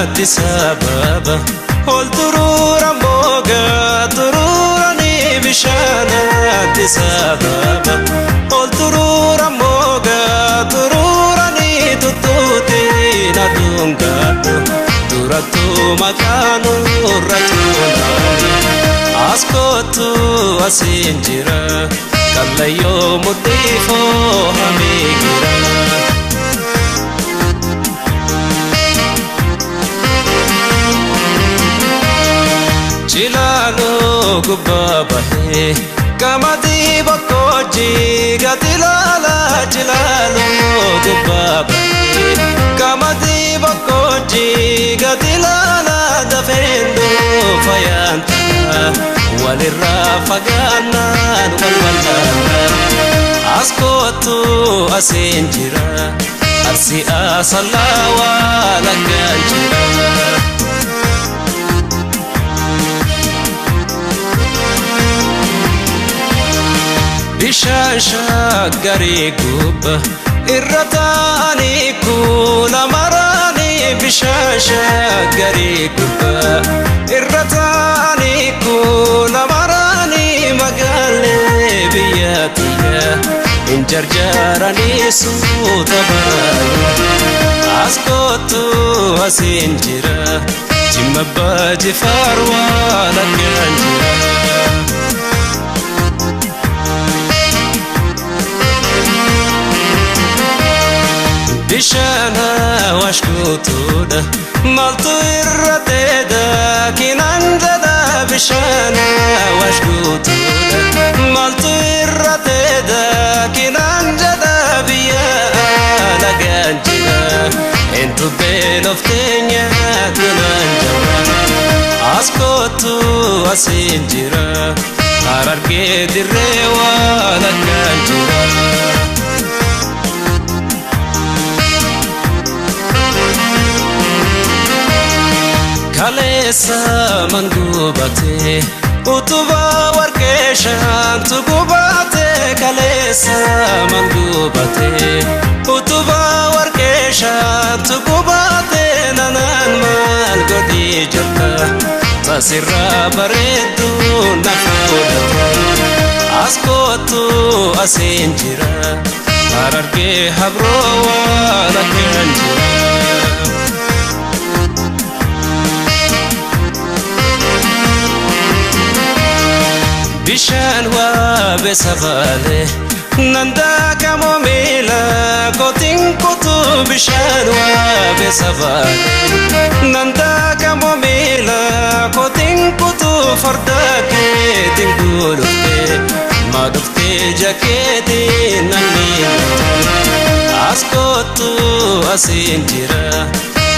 ati sababa ol turura moga turura ni bishana ati sababa ol turura moga turura ni tututi na dungatu duratu makanu ratuna askotu asinjira kallayo mutifo hamigira Chilano gubabahe kamadi bakoji gatilala chilano gubabahe kamadi bakoji gatilala dafendo fayanta walirra faganan walwalana askotu asinjira arsi asalawa lakanjira Bishasha gari guba irratani kula marani bishasha gari guba irratani kula marani magale biyatiya injarjarani sutabara askotu asinjira jimabbaji farwa lakanjira Bishana washkutuda maltu irrateda kinanjada bishana washkutuda maltu irrateda kinanjada biya laganjira entu beloftenya kinanjara askotu asinjira ararge dirrewa laganjira Kalesa mangubate utuba warkeshan tugubate kalesa mangubate utuba warkeshan tugubate nanan mal godi jata tasirra baredu nakudata askotu asinjira ararge habro wala kanjira Bishan wa besavale nanda kamo mila kotin kutu bishan wa besavale nanda kamo mila kotin kutu farda ke tingulute madufte jaketi nani askotu asinjira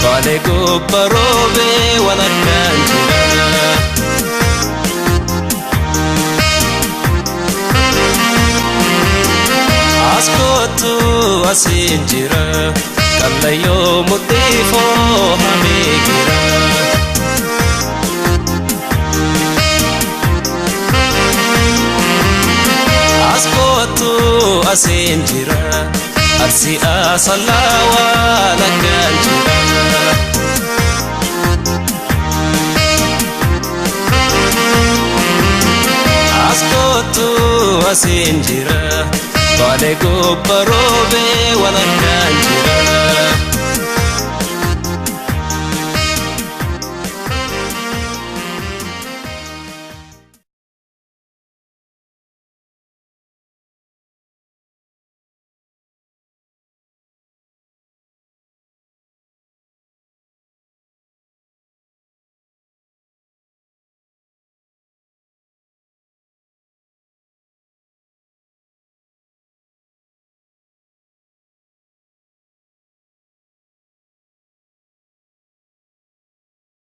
vale go parobe wala kanjira Askotu asinjira kallayo mutifo hamigira Askotu asinjira arsi asalawa lakanjira Askotu asinjira Vale go parobe wala kanjira